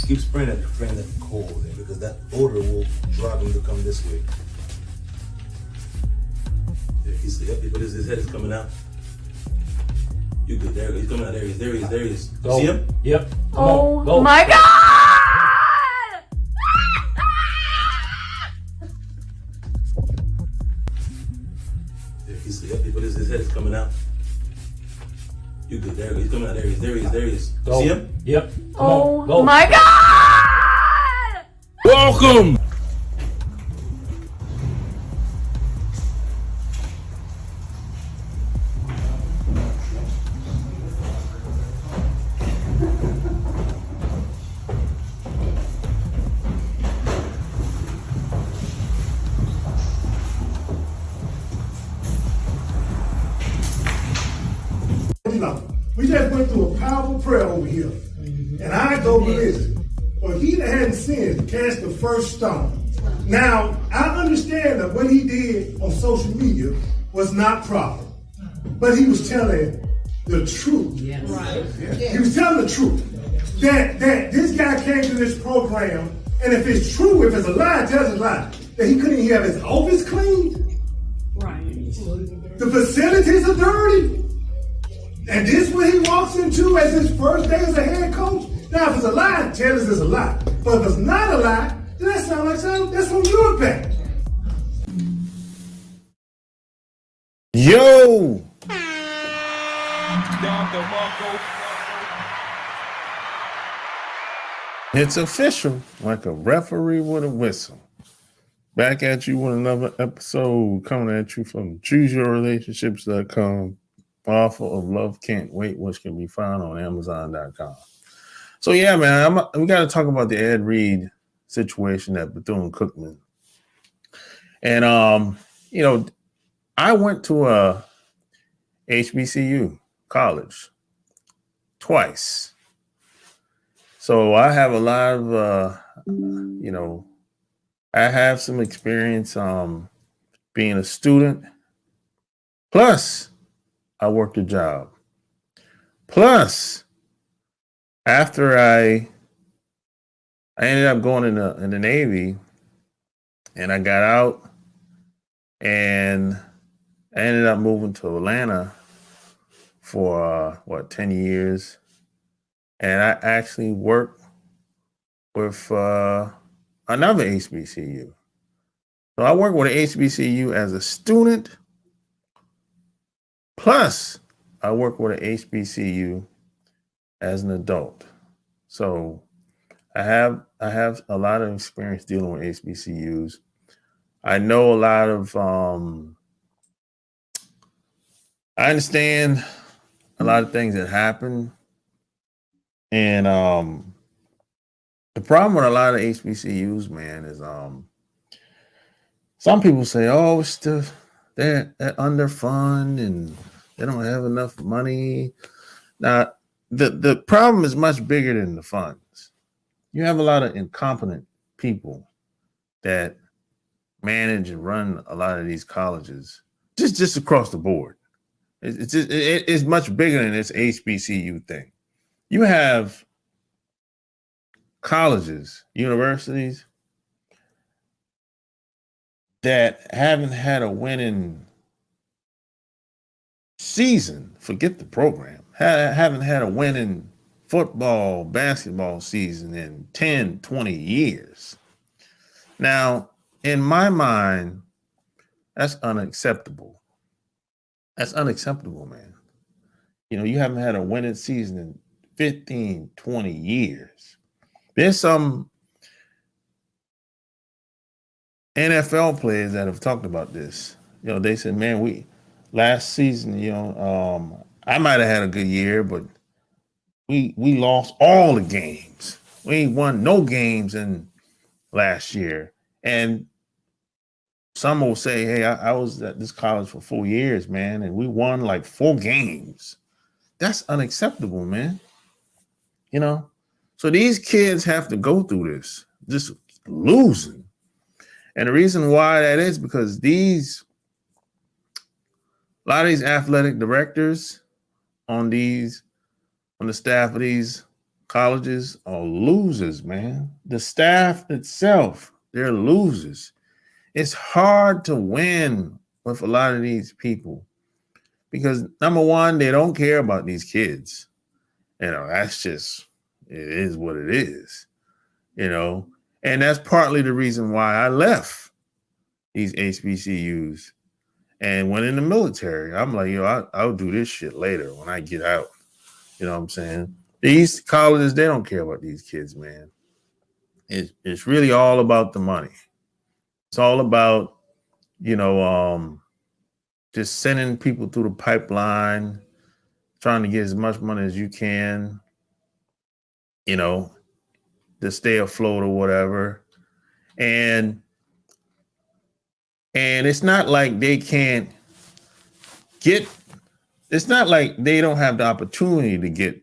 Keep spraying at the coal there because that odor will drive him to come this way. There he's but his head is coming out. You good? There he's coming out. There he is. You see him? Yep. Oh my God! There he's but his head is coming out. You good? There he's coming out. There he is. You see him? Yep. Oh my God! Welcome. We just went through a powerful prayer over here. And I go with this. For he that hadn't sinned, cast the first stone. Now, I understand that what he did on social media was not proper. But he was telling the truth. Yes. Right. He was telling the truth. That this guy came to this program, and if it's true, if it's a lie, tell us a lie. That he couldn't even have his office cleaned. Right. The facilities are dirty. And this what he walks into as his first day as a head coach? Now, if it's a lie, tell us it's a lie. But if it's not a lie, then that sounds like something that's from your back. Yo. It's official, like a referee with a whistle. Back at you with another episode coming at you from ChooseYourRelationships.com. Offer of Love Can't Wait, which can be found on Amazon.com. So yeah, man, we got to talk about the Ed Reed situation at Bethune-Cookman. And I went to a HBCU college twice, so I have a lot of I have some experience being a student. Plus, I worked a job. Plus, after I ended up going in the Navy, and I got out, and I ended up moving to Atlanta for 10 years, and I actually worked with another HBCU. So I worked with an HBCU as a student. Plus, I work with an HBCU as an adult. So I have a lot of experience dealing with HBCUs. I know a lot of I understand a lot of things that happen. And the problem with a lot of HBCUs, man, is some people say, oh, it's they're underfunded and they don't have enough money. Now, the problem is much bigger than the funds. You have a lot of incompetent people that manage and run a lot of these colleges, just across the board. It's much bigger than this HBCU thing. You have colleges, universities that haven't had a winning season. Forget the program. Haven't had a winning football, basketball season in 10, 20 years. Now, in my mind, that's unacceptable. That's unacceptable, man. You haven't had a winning season in 15, 20 years. There's some NFL players that have talked about this. They said, man, last season, I might have had a good year, but we lost all the games. We ain't won no games in last year. And some will say, hey, I was at this college for 4 years, man, and we won like 4 games. That's unacceptable, man. So these kids have to go through this, just losing. And the reason why that is because a lot of these athletic directors on the staff of these colleges are losers, man. The staff itself, they're losers. It's hard to win with a lot of these people because number one, they don't care about these kids. That's just, it is what it is, and that's partly the reason why I left these HBCUs and went in the military. I'm like, I'll do this shit later when I get out. You know what I'm saying? These colleges, they don't care about these kids, man. It's really all about the money. It's all about, just sending people through the pipeline, trying to get as much money as you can, to stay afloat or whatever. And it's not like they can't it's not like they don't have the opportunity to get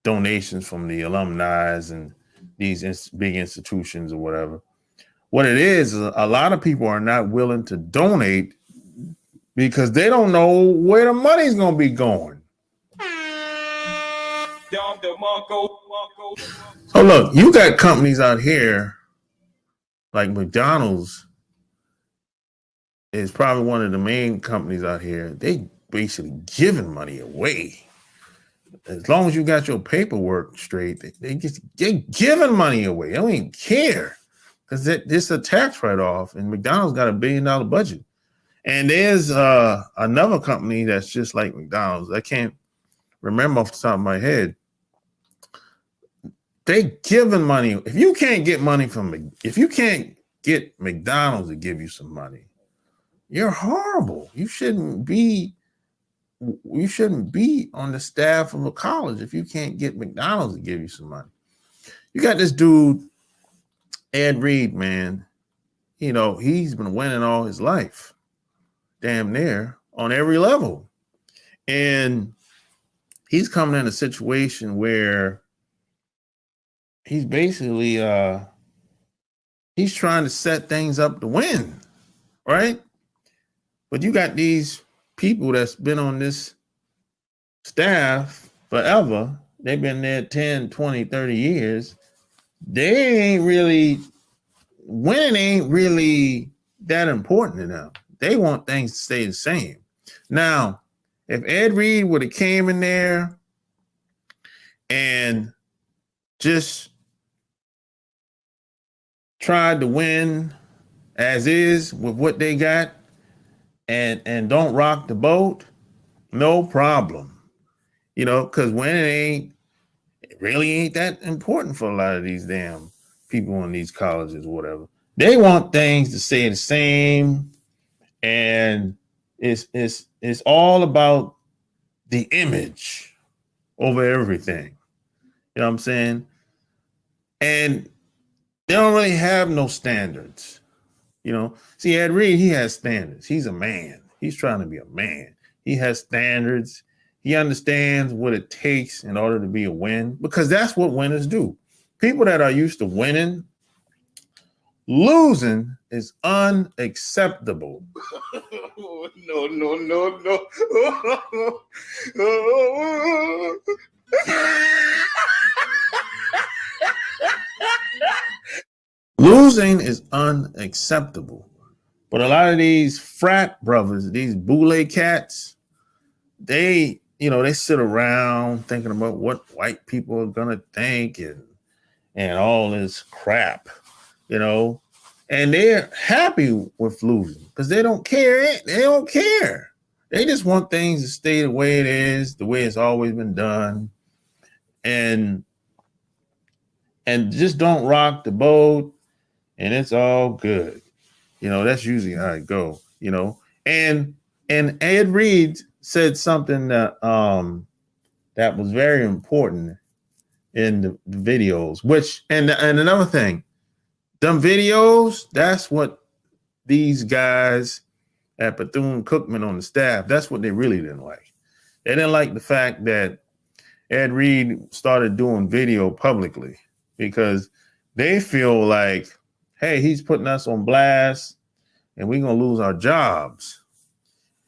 donations from the alumni and these big institutions or whatever. What it is a lot of people are not willing to donate because they don't know where the money's going to be going. So look, you got companies out here like McDonald's is probably one of the main companies out here. They basically giving money away. As long as you got your paperwork straight, they're giving money away. They don't even care because it's a tax write-off, and McDonald's got $1 billion budget. And there's another company that's just like McDonald's. I can't remember off the top of my head. They giving money. If you can't get McDonald's to give you some money, you're horrible. You shouldn't be on the staff of a college if you can't get McDonald's to give you some money. You got this dude, Ed Reed, man. He's been winning all his life, damn near, on every level. And he's coming in a situation where he's basically he's trying to set things up to win, right? But you got these people that's been on this staff forever. They've been there 10, 20, 30 years. Winning ain't really that important to them. They want things to stay the same. Now, if Ed Reed would have came in there and just tried to win as is with what they got, and don't rock the boat, no problem. Because winning really ain't that important for a lot of these damn people in these colleges or whatever. They want things to stay the same, and it's all about the image over everything. You know what I'm saying? And they don't really have no standards. See, Ed Reed, he has standards. He's a man. He's trying to be a man. He has standards. He understands what it takes in order to be a win, because that's what winners do. People that are used to winning, losing is unacceptable. No. Losing is unacceptable. But a lot of these frat brothers, these boule cats, they sit around thinking about what white people are gonna think and all this crap, and they're happy with losing because they don't care. They don't care. They just want things to stay the way it is, the way it's always been done, and just don't rock the boat. And it's all good. That's usually how it go, And Ed Reed said something that that was very important in the videos, and another thing, them videos, that's what these guys at Bethune-Cookman on the staff, that's what they really didn't like. They didn't like the fact that Ed Reed started doing video publicly because they feel like, hey, he's putting us on blast and we're going to lose our jobs.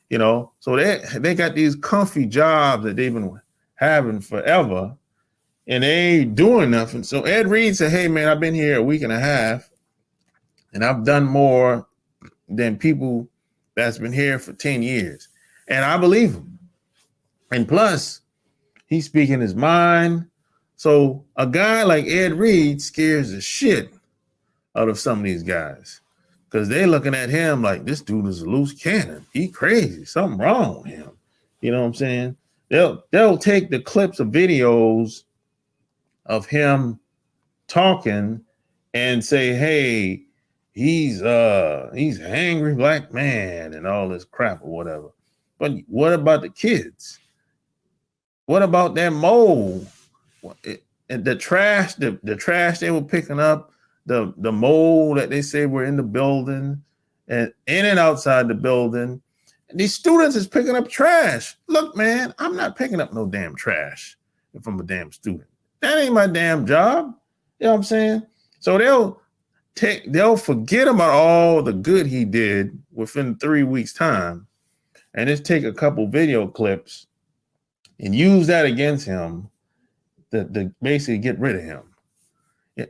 So they got these comfy jobs that they've been having forever. and they ain't doing nothing. So Ed Reed said, hey, man, I've been here a week and a half, and I've done more than people that's been here for 10 years. And I believe him. And plus, he's speaking his mind. So a guy like Ed Reed scares the shit out of some of these guys because they're looking at him like this dude is a loose cannon. He crazy. Something wrong with him. You know what I'm saying? They'll take the clips of videos of him talking and say, hey, he's an angry black man and all this crap or whatever. But what about the kids? What about that mold? And the trash they were picking up, the mold that they say were in the building and in and outside the building. And these students is picking up trash. Look, man, I'm not picking up no damn trash if I'm a damn student. That ain't my damn job. You know what I'm saying? So they'll forget about all the good he did within 3 weeks' time and just take a couple video clips and use that against him to basically get rid of him.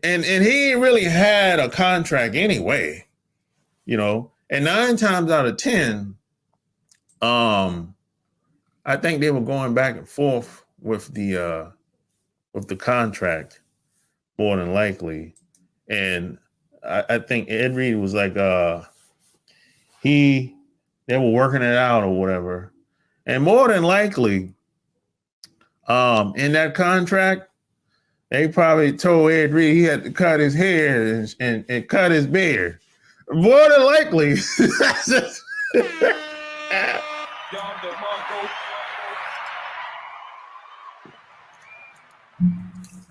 And he ain't really had a contract anyway, you know. And 9 times out of 10, I think they were going back and forth with the contract more than likely. And I think Ed Reed was like they were working it out or whatever. And more than likely, in that contract, they probably told Ed Reed he had to cut his hair and cut his beard. More than likely.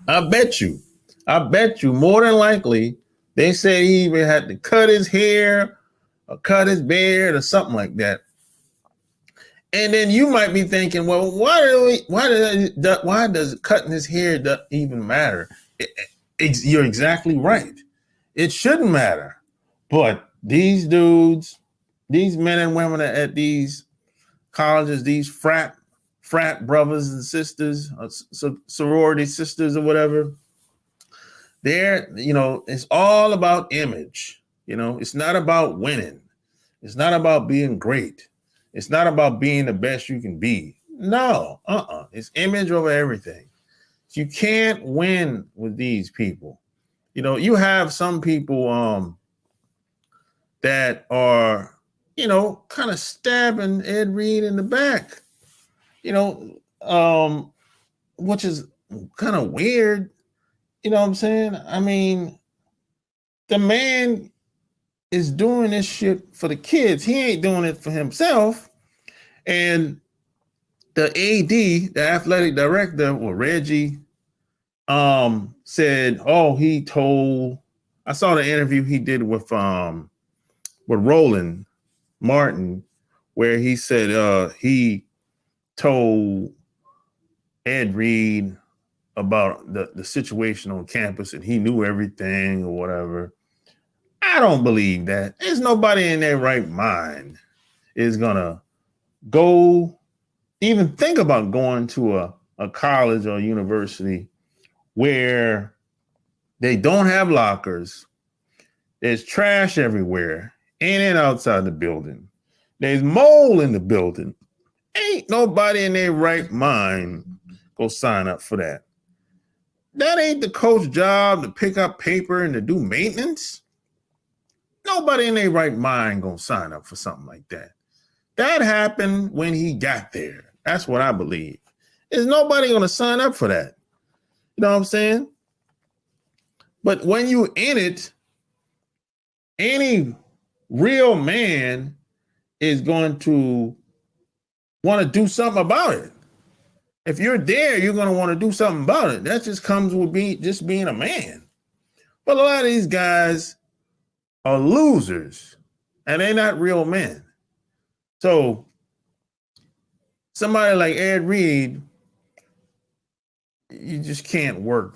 I bet you more than likely they said he even had to cut his hair or cut his beard or something like that. And then you might be thinking, well, why does cutting his hair even matter? You're exactly right. It shouldn't matter. But these dudes, these men and women at these colleges, these frat brothers and sisters, sorority sisters or whatever, it's all about image. You know, it's not about winning. It's not about being great. It's not about being the best you can be. No, It's image over everything. You can't win with these people. You know, you have some people that are, kind of stabbing Ed Reed in the back, which is kind of weird. You know what I'm saying? I mean, the man is doing this shit for the kids. He ain't doing it for himself. And the AD, the athletic director, or Reggie, said, I saw the interview he did with Roland Martin, where he said he told Ed Reed about the situation on campus and he knew everything or whatever. I don't believe that. There's nobody in their right mind is gonna go even think about going to a college or university where they don't have lockers. There's trash everywhere, in and outside the building. There's mold in the building. Ain't nobody in their right mind go sign up for that. That ain't the coach's job to pick up paper and to do maintenance. Nobody in their right mind gonna sign up for something like that. That happened when he got there. That's what I believe. There's nobody gonna sign up for that. You know what I'm saying? But when you in it, any real man is going to want to do something about it. If you're there, you're going to want to do something about it. That just comes with just being a man. But a lot of these guys are losers and they're not real men. So somebody like Ed Reed, you just can't work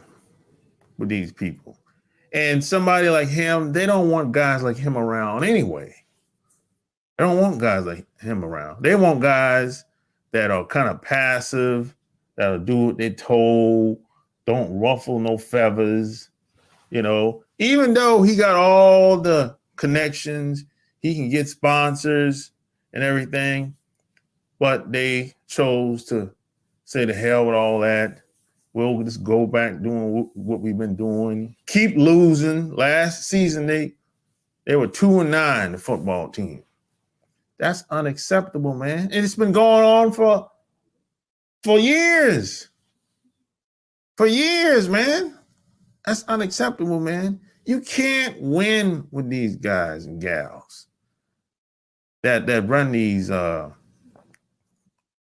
with these people. And somebody like him, they don't want guys like him around anyway. They don't want guys like him around. They want guys that are kind of passive, that'll do what they're told, don't ruffle no feathers, you know, even though he got all the connections, he can get sponsors and everything, but they chose to say the hell with all that. We'll just go back doing what we've been doing. Keep losing. Last season, they were 2-9, the football team. That's unacceptable, man. And it's been going on for years. For years, man. That's unacceptable, man. You can't win with these guys and gals that run these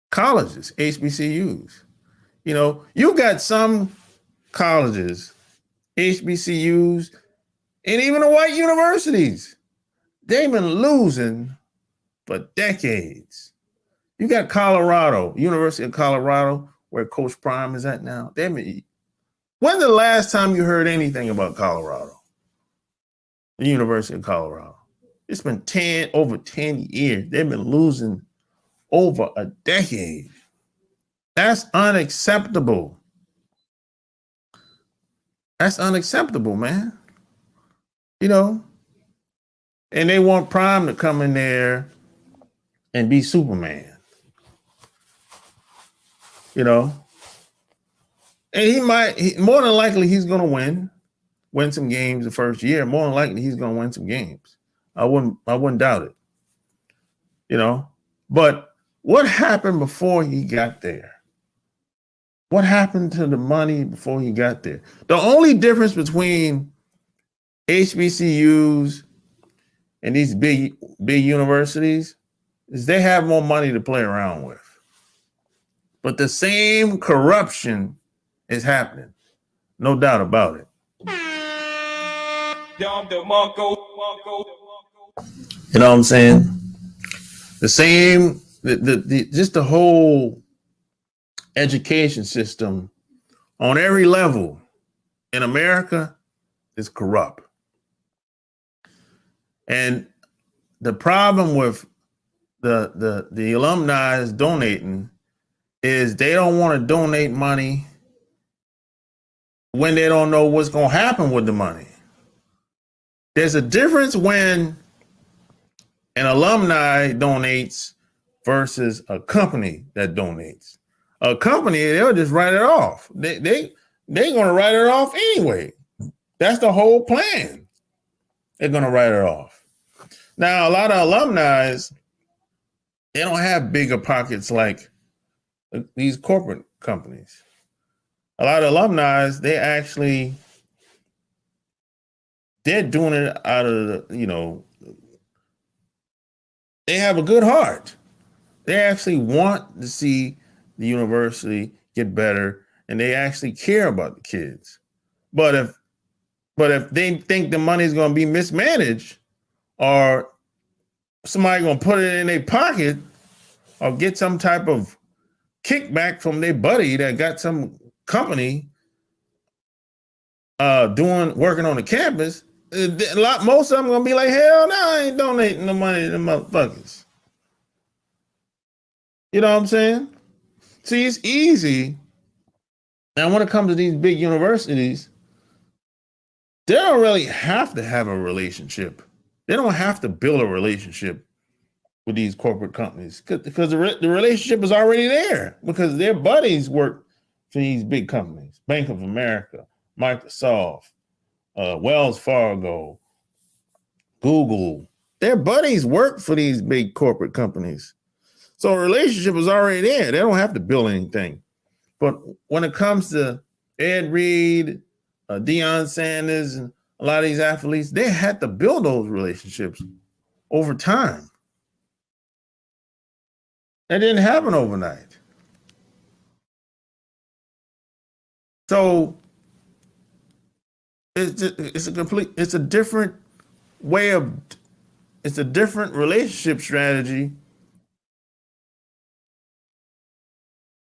colleges, HBCUs. You know, you got some colleges, HBCUs, and even the white universities. They've been losing for decades. You got Colorado, University of Colorado, where Coach Prime is at now. When's the last time you heard anything about Colorado? The University of Colorado. It's been over 10 years. They've been losing over a decade. That's unacceptable. That's unacceptable, man. You know, and they want Prime to come in there and be Superman. You know, and more than likely, he's going to win some games the first year. More than likely, he's going to win some games. I wouldn't doubt it. You know, but what happened before he got there? What happened to the money before he got there? The only difference between HBCUs and these big universities is they have more money to play around with. But the same corruption is happening. No doubt about it. You know what I'm saying? The same, just the whole education system on every level in America is corrupt. And the problem with the alumni is donating is they don't want to donate money when they don't know what's going to happen with the money. There's a difference when an alumni donates versus a company that donates. A company, they'll just write it off. They're going to write it off anyway. That's the whole plan. They're going to write it off. Now, a lot of alumni, they don't have bigger pockets like these corporate companies. A lot of alumni, they're doing it out of they have a good heart. They actually want to see the university get better, and they actually care about the kids. But if they think the money is going to be mismanaged, or somebody going to put it in their pocket, or get some type of kickback from their buddy that got some company working on the campus, most of them gonna be like, hell no, I ain't donating the money to the motherfuckers. You know what I'm saying? See, it's easy. And when it comes to these big universities, they don't really have to have a relationship. They don't have to build a relationship with these corporate companies because the relationship is already there because their buddies work for these big companies, Bank of America, Microsoft, Wells Fargo, Google. Their buddies work for these big corporate companies. So a relationship is already there. They don't have to build anything. But when it comes to Ed Reed, Deion Sanders, and a lot of these athletes, they had to build those relationships over time. That didn't happen overnight. So it's a different relationship strategy,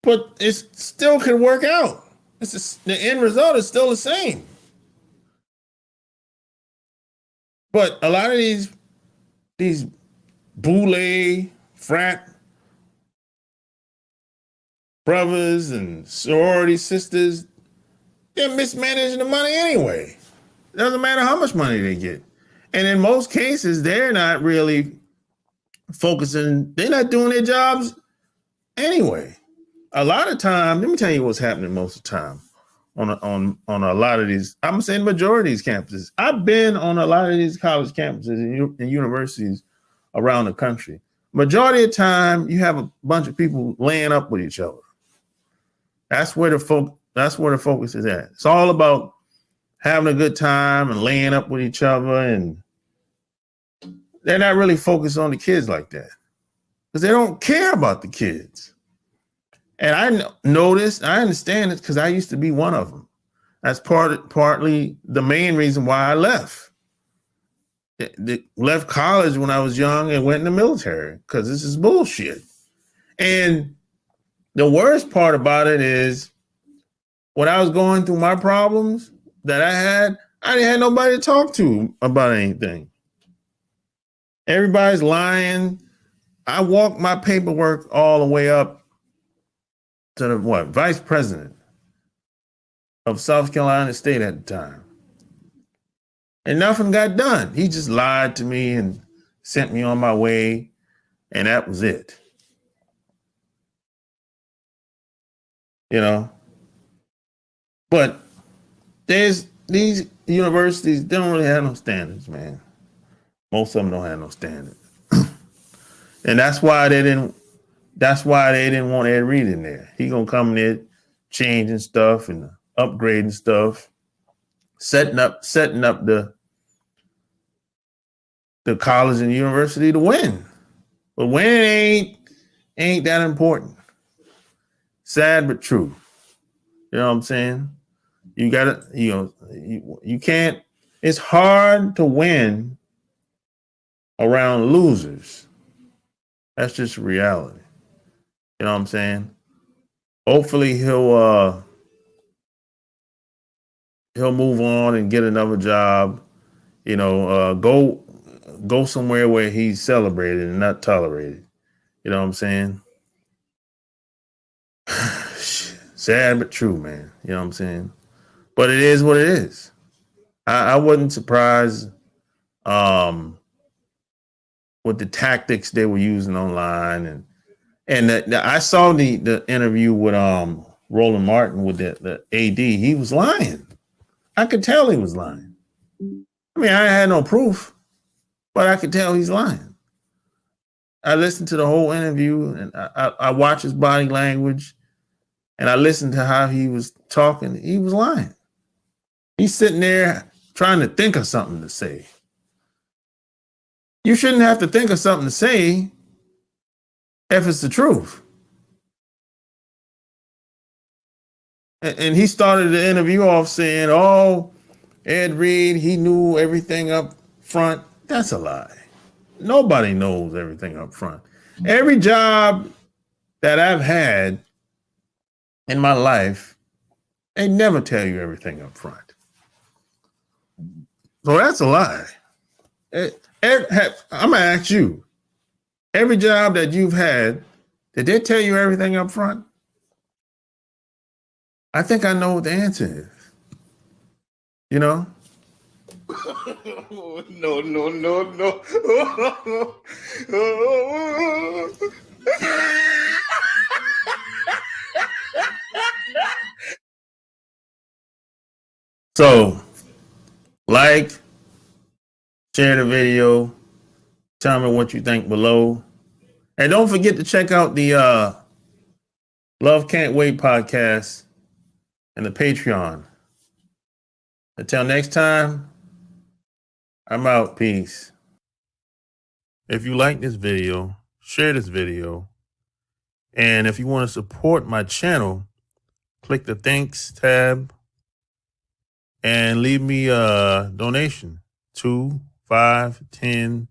but it still can work out. The end result is still the same. But a lot of these boule, frat brothers and sorority sisters, they're mismanaging the money anyway. It doesn't matter how much money they get. And in most cases, they're not really focusing. They're not doing their jobs anyway. A lot of time, let me tell you what's happening most of the time on a lot of these. I'm saying majority of these campuses. I've been on a lot of these college campuses and universities around the country. Majority of the time, you have a bunch of people laying up with each other. That's where the focus is at. It's all about having a good time and laying up with each other, and they're not really focused on the kids like that because they don't care about the kids. And I noticed, I understand it because I used to be one of them. That's partly the main reason why I left. Left college when I was young and went in the military because this is bullshit. And the worst part about it is when I was going through my problems that I didn't have nobody to talk to about anything. Everybody's lying. I walked my paperwork all the way up to the vice president of South Carolina State at the time. And nothing got done. He just lied to me and sent me on my way, and that was it. You know? But there's these universities, they don't really have no standards, man. Most of them don't have no standards. And that's why they didn't want Ed Reed in there. He gonna come in there changing stuff and upgrading stuff, setting up the college and university to win. But winning ain't that important. Sad but true. You know what I'm saying? You gotta, you can't, it's hard to win around losers. That's just reality. You know what I'm saying? Hopefully he'll move on and get another job, go somewhere where he's celebrated and not tolerated. You know what I'm saying? Sad but true, man. You know what I'm saying? But it is what it is. I wasn't surprised with the tactics they were using online, and I saw the interview with Roland Martin with the AD. He was lying. I could tell he was lying. I mean, I had no proof, but I could tell he's lying. I listened to the whole interview, and I watched his body language, and I listened to how he was talking. He was lying. He's sitting there trying to think of something to say. You shouldn't have to think of something to say if it's the truth. And he started the interview off saying, oh, Ed Reed, he knew everything up front. That's a lie. Nobody knows everything up front. Every job that I've had in my life, they never tell you everything up front. So that's a lie. I'm going to ask you, every job that you've had, did they tell you everything up front? I think I know what the answer is. You know? No. So, share the video, tell me what you think below. And don't forget to check out the Love Can't Wait podcast and the Patreon. Until next time, I'm out. Peace. If you like this video, share this video. And if you want to support my channel, click the thanks tab and leave me a donation. 2, 5, 10.